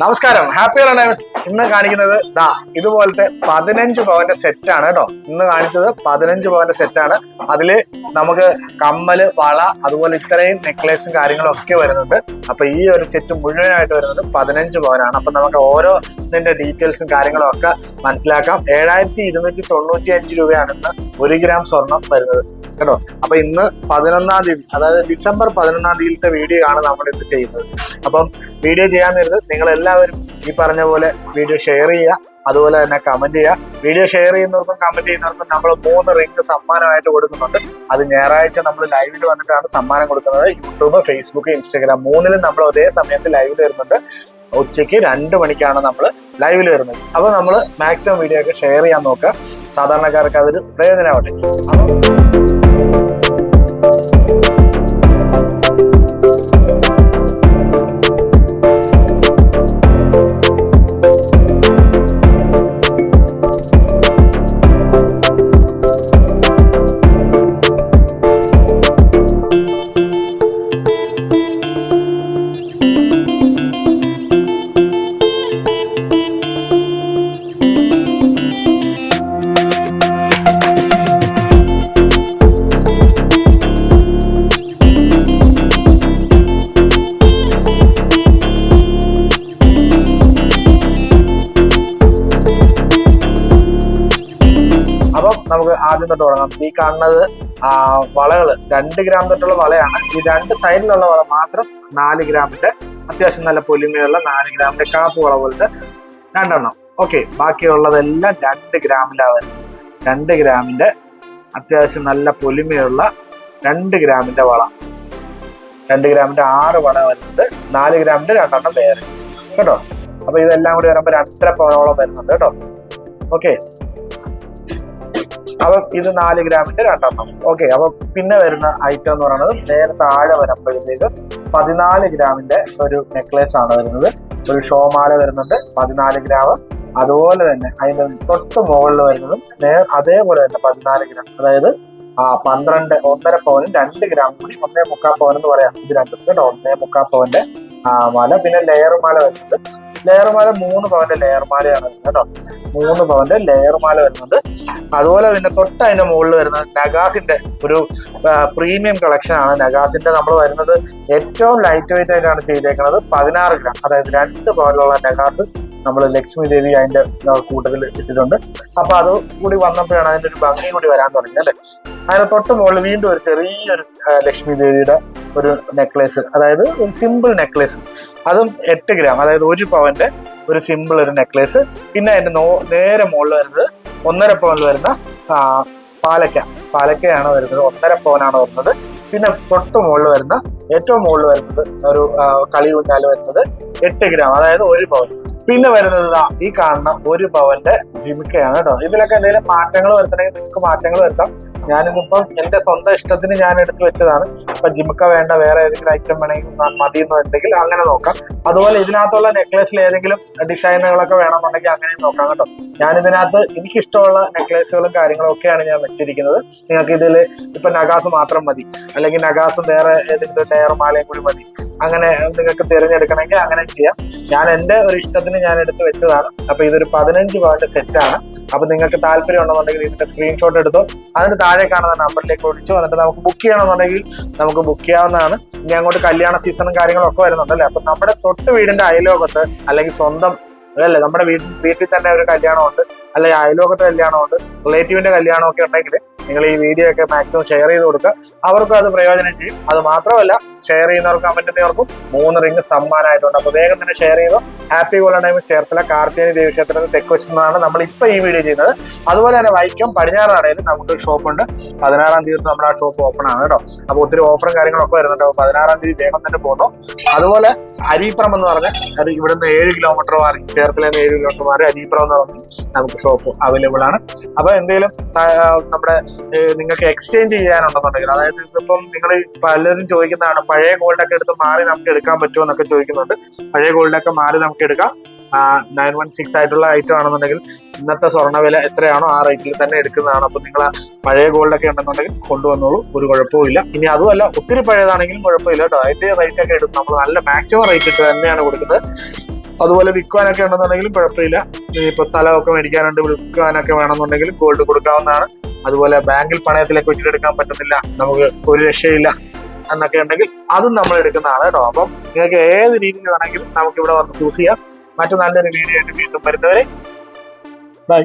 നമസ്കാരം, happy diamonds. ഇന്ന് കാണിക്കുന്നത് ഇതുപോലത്തെ 15 പവന്റെ സെറ്റാണ് കേട്ടോ. ഇന്ന് കാണിച്ചത് 15 പവന്റെ സെറ്റാണ്. അതില് നമുക്ക് കമ്മല്, വള, അതുപോലെ ഇത്രയും നെക്ലേസും കാര്യങ്ങളും ഒക്കെ വരുന്നുണ്ട്. അപ്പൊ ഈ ഒരു സെറ്റ് മുഴുവനായിട്ട് വരുന്നത് 15 പവനാണ്. അപ്പൊ നമുക്ക് ഓരോ ഇതിന്റെ ഡീറ്റെയിൽസും കാര്യങ്ങളും ഒക്കെ മനസ്സിലാക്കാം. 7295 രൂപയാണ് ഇന്ന് 1 ഗ്രാം സ്വർണം വരുന്നത് കേട്ടോ. അപ്പൊ ഇന്ന് 11-ാം തീയതി, അതായത് ഡിസംബർ 11-ാം തീയതിയിലത്തെ വീഡിയോ ആണ് നമ്മൾ ഇത് ചെയ്യുന്നത്. അപ്പം വീഡിയോ ചെയ്യാൻ നേരത്ത് നിങ്ങൾ എല്ലാവരും ഈ പറഞ്ഞ പോലെ വീഡിയോ ഷെയർ ചെയ്യുക, അതുപോലെ തന്നെ കമന്റ് ചെയ്യുക. വീഡിയോ ഷെയർ ചെയ്യുന്നവർക്കും കമന്റ് ചെയ്യുന്നവർക്കും നമ്മൾ 3 റിംഗ് സമ്മാനമായിട്ട് കൊടുക്കുന്നുണ്ട്. അത് ഞായറാഴ്ച നമ്മൾ ലൈവിൽ വന്നിട്ടാണ് സമ്മാനം കൊടുക്കുന്നത്. യൂട്യൂബ്, ഫേസ്ബുക്ക്, ഇൻസ്റ്റാഗ്രാം 3-ലും നമ്മൾ ഒരേ സമയത്ത് ലൈവിൽ വരുന്നുണ്ട്. ഉച്ചയ്ക്ക് 2 മണിക്കാണ് നമ്മൾ ലൈവിൽ വരുന്നത്. അപ്പൊ നമ്മൾ മാക്സിമം വീഡിയോ ഒക്കെ ഷെയർ ചെയ്യാൻ നോക്കുക. സാധാരണക്കാർക്ക് അതൊരു പ്രയോജനമാവട്ടെ. അപ്പം നമുക്ക് ആദ്യം തൊട്ട് തുടങ്ങാം. ഈ കാണുന്നത് വളകള് 2 ഗ്രാം തൊട്ടുള്ള വളയാണ്. ഈ 2 സൈഡിലുള്ള വള മാത്രം 4 ഗ്രാമിന്റെ അത്യാവശ്യം നല്ല പൊലിമയുള്ള 4 ഗ്രാമിന്റെ കാപ്പ് വള പോലത്തെ 2 എണ്ണം. ഓക്കെ, ബാക്കിയുള്ളതെല്ലാം 2 ഗ്രാമിലാണ് വരുന്നത്. 2 ഗ്രാമിന്റെ അത്യാവശ്യം നല്ല പൊലിമയുള്ള 2 ഗ്രാമിന്റെ വള, 2 ഗ്രാമിന്റെ 6 വള വരുന്നുണ്ട്. 4 ഗ്രാമിന്റെ 2 എണ്ണം വേറെ കേട്ടോ. അപ്പൊ ഇതെല്ലാം കൂടി വരുമ്പോ 2.5 പവനോളം വരുന്നുണ്ട് കേട്ടോ. ഓക്കെ, അപ്പം ഇത് 4 ഗ്രാമിന്റെ 2 എണ്ണം. ഓക്കെ, അപ്പൊ പിന്നെ വരുന്ന ഐറ്റം എന്ന് പറയുന്നത് നേരെ താഴെ വരുമ്പോഴത്തേക്ക് 14 ഗ്രാമിന്റെ ഒരു നെക്ലേസ് ആണ് വരുന്നത്. ഒരു ഷോമാല വരുന്നുണ്ട് 14 ഗ്രാം. അതുപോലെ തന്നെ അതിന്റെ തൊട്ട് മുകളിൽ വരുന്നതും അതേപോലെ തന്നെ 14 ഗ്രാം, അതായത് 1.5 പവനും 2 ഗ്രാം കൂടി 1.25 പവൻ എന്ന് പറയാം. ഇത് രണ്ടും കേട്ടോ. 1.25 പവന്റെ മാല. പിന്നെ ലെയർ മാല വരുന്നുണ്ട്. ലെയർ മാല 3 പവന്റെ ലെയർ മാലയാണ് വരുന്നത് കേട്ടോ. 3 പവന്റെ ലെയർ മാല വരുന്നുണ്ട്. അതുപോലെ പിന്നെ തൊട്ട് അതിന്റെ മുകളിൽ വരുന്നത് നഗാസിന്റെ ഒരു പ്രീമിയം കളക്ഷൻ ആണ്. നഗാസിന്റെ നമ്മൾ വരുന്നത് ഏറ്റവും ലൈറ്റ് വെയിറ്റ് ആയിട്ടാണ് ചെയ്തേക്കുന്നത്. 16 ഗ്രാം, അതായത് 2 പവനിലുള്ള നഗാസ് നമ്മൾ ലക്ഷ്മി ദേവി അതിന്റെ കൂട്ടത്തിൽ ഇട്ടിട്ടുണ്ട്. അപ്പൊ അത് കൂടി വന്നപ്പോഴാണ് അതിന്റെ ഒരു ഭംഗി കൂടി വരാൻ തുടങ്ങി അല്ലെ. അതിന് തൊട്ട് മുകളിൽ വീണ്ടും ഒരു ചെറിയൊരു ലക്ഷ്മി ദേവിയുടെ ഒരു നെക്ലേസ്, അതായത് ഒരു സിമ്പിൾ നെക്ലേസ്, അതും 8 ഗ്രാം, അതായത് 1 പവന്റെ ഒരു സിമ്പിൾ ഒരു നെക്ലേസ്. പിന്നെ അതിന്റെ നേരെ മുകളിൽ വരുന്നത് 1.5 പവനിൽ വരുന്ന പാലക്കയാണ് വരുന്നത്. 1.5 പവനാണ് വരുന്നത്. പിന്നെ തൊട്ട് മുകളിൽ വരുന്ന ഏറ്റവും മുകളിൽ വരുന്നത് ഒരു കളി ഊഞ്ഞാല് വരുന്നത് 8 ഗ്രാം, അതായത് 1 പവൻ. പിന്നെ വരുന്നത് ഈ കാണുന്ന 1 പവന്റെ ജിമിക്കയാണ് കേട്ടോ. ഇതിലൊക്കെ എന്തെങ്കിലും മാറ്റങ്ങൾ വരുത്തണമെങ്കിൽ നിങ്ങൾക്ക് മാറ്റങ്ങൾ വരുത്താം. ഞാനിതിപ്പം എന്റെ സ്വന്തം ഇഷ്ടത്തിന് ഞാൻ എടുത്തു വെച്ചതാണ്. ഇപ്പൊ ജിമിക്ക വേണ്ട, വേറെ ഏതെങ്കിലും ഐറ്റം വേണമെങ്കിൽ മതി എന്നുണ്ടെങ്കിൽ അങ്ങനെ നോക്കാം. അതുപോലെ ഇതിനകത്തുള്ള നെക്ലേസിൽ ഏതെങ്കിലും ഡിസൈനുകളൊക്കെ വേണമെന്നുണ്ടെങ്കിൽ അങ്ങനെ നോക്കാം കേട്ടോ. ഞാനിതിനകത്ത് എനിക്കിഷ്ടമുള്ള നെക്ലേസുകളും കാര്യങ്ങളും ഒക്കെയാണ് ഞാൻ വെച്ചിരിക്കുന്നത്. നിങ്ങൾക്ക് ഇതിൽ ഇപ്പൊ നഗാസ് മാത്രം മതി, അല്ലെങ്കിൽ നഗാസും വേറെ ഏതെങ്കിലും ലെയർ മാലയും കൂടി മതി, അങ്ങനെ നിങ്ങൾക്ക് തിരഞ്ഞെടുക്കണമെങ്കിൽ അങ്ങനെ ചെയ്യാം. ഞാൻ എന്റെ ഒരു ഇഷ്ടത്തിന് ഞാൻ എടുത്ത് വെച്ചതാണ്. അപ്പൊ ഇതൊരു 15 പവന്റെ സെറ്റാണ്. അപ്പൊ നിങ്ങൾക്ക് താല്പര്യം ഉണ്ടെന്നുണ്ടെങ്കിൽ ഇതിന്റെ സ്ക്രീൻഷോട്ട് എടുത്തോ, അതിന് താഴെ കാണുന്ന നമ്പറിലേക്ക് വിളിച്ചോ. എന്നിട്ട് നമുക്ക് ബുക്ക് ചെയ്യണമെന്നുണ്ടെങ്കിൽ നമുക്ക് ബുക്ക് ചെയ്യാവുന്നതാണ്. ഇനി അങ്ങോട്ട് കല്യാണ സീസണും കാര്യങ്ങളും ഒക്കെ വരുന്നുണ്ടല്ലേ. അപ്പൊ നമ്മുടെ തൊട്ട് വീടിന്റെ അയലോകത്ത്, അല്ലെങ്കിൽ സ്വന്തം അല്ലേ നമ്മുടെ വീട്ടിൽ തന്നെ ഒരു കല്യാണമുണ്ട്, അല്ലെങ്കിൽ അയലോകത്തെ കല്യാണമുണ്ട്, റിലേറ്റീവിന്റെ കല്യാണം ഒക്കെ ഉണ്ടെങ്കിൽ നിങ്ങൾ ഈ വീഡിയോ ഒക്കെ മാക്സിമം ഷെയർ ചെയ്ത് കൊടുക്കുക. അവർക്കും അത് പ്രയോജനം ചെയ്യും. അത് മാത്രമല്ല, ഷെയർ ചെയ്യുന്നവർക്കും കമന്റ് ചെയ്യുന്നവർക്കും 3 റിംഗ് സമ്മാനമായിട്ടുണ്ട്. അപ്പൊ വേഗം തന്നെ ഷെയർ ചെയ്തോ. Happy golden diamond Cherthala Karthikeyani ദേവീക്ഷേത്രത്തിൽ തെക്കുവശത്താണ് നമ്മൾ ഇപ്പൊ ഈ വീഡിയോ ചെയ്യുന്നത്. അതുപോലെ തന്നെ വൈക്കം പടിഞ്ഞാറടയിൽ നമുക്ക് ഷോപ്പുണ്ട്. 16-ാം തീയതി നമ്മുടെ ആ ഷോപ്പ് ഓപ്പൺ ആണ് കേട്ടോ. അപ്പൊ ഒത്തിരി ഓഫറും കാര്യങ്ങളൊക്കെ വരുന്നുണ്ട്. അപ്പൊ 16-ാം തീയതി വേഗം തന്നെ പോകുന്നു. അതുപോലെ അരീപ്പുറം എന്ന് പറഞ്ഞ ഇവിടുന്ന് 7 കിലോമീറ്റർ മാറി, ചേർത്തല 7 കിലോമീറ്റർ മാറി അരീപ്പുറം എന്ന് പറഞ്ഞ് നമുക്ക് ഷോപ്പ് അവൈലബിൾ ആണ്. അപ്പൊ എന്തെങ്കിലും നമ്മുടെ നിങ്ങൾക്ക് എക്സ്ചേഞ്ച് ചെയ്യാനുണ്ടെന്നുണ്ടെങ്കിൽ, അതായത് ഇതിപ്പം നിങ്ങൾ പലരും ചോദിക്കുന്നതാണ്, പഴയ ഗോൾഡൊക്കെ എടുത്ത് മാറി നമുക്ക് എടുക്കാൻ പറ്റുമോ എന്നൊക്കെ ചോദിക്കുന്നുണ്ട്. പഴയ ഗോൾഡൊക്കെ മാറി നമുക്ക് എടുക്കാം. 916 ആയിട്ടുള്ള ഐറ്റം ആണെന്നുണ്ടെങ്കിൽ ഇന്നത്തെ സ്വർണ്ണ വില എത്രയാണോ ആ റേറ്റിൽ തന്നെ എടുക്കുന്നതാണ്. അപ്പൊ നിങ്ങൾ പഴയ ഗോൾഡൊക്കെ ഉണ്ടെന്നുണ്ടെങ്കിൽ കൊണ്ടുവന്നോളൂ, ഒരു കുഴപ്പവും ഇല്ല. ഇനി അതുമല്ല ഒത്തിരി പഴയതാണെങ്കിലും കുഴപ്പമില്ല കേട്ടോ. അതിന്റെ റേറ്റ് ഒക്കെ എടുക്കും. നമ്മൾ നല്ല മാക്സിമം റേറ്റ് ഇട്ട് തന്നെയാണ് കൊടുക്കുന്നത്. അതുപോലെ വിൽക്കുവാനൊക്കെ ഉണ്ടെന്നുണ്ടെങ്കിലും കുഴപ്പമില്ല. ഇപ്പൊ സ്ഥലമൊക്കെ മേടിക്കാനുണ്ട്, വിൽക്കുവാനൊക്കെ വേണമെന്നുണ്ടെങ്കിലും ഗോൾഡ് കൊടുക്കാവുന്നതാണ്. അതുപോലെ ബാങ്കിൽ പണയത്തിലേക്ക് വെച്ചിട്ടെടുക്കാൻ പറ്റുന്നില്ല, നമുക്ക് ഒരു രക്ഷയില്ല എന്നൊക്കെ ഉണ്ടെങ്കിൽ അതും നമ്മൾ എടുക്കുന്നതാണ് കേട്ടോ. അപ്പം നിങ്ങൾക്ക് ഏത് രീതിയിൽ വേണമെങ്കിലും നമുക്ക് ഇവിടെ വന്ന് ചൂസ് ചെയ്യാം. മറ്റു നല്ലൊരു വീഡിയോ ആയിട്ട് വീണ്ടും വരുന്നവരെ ബൈ.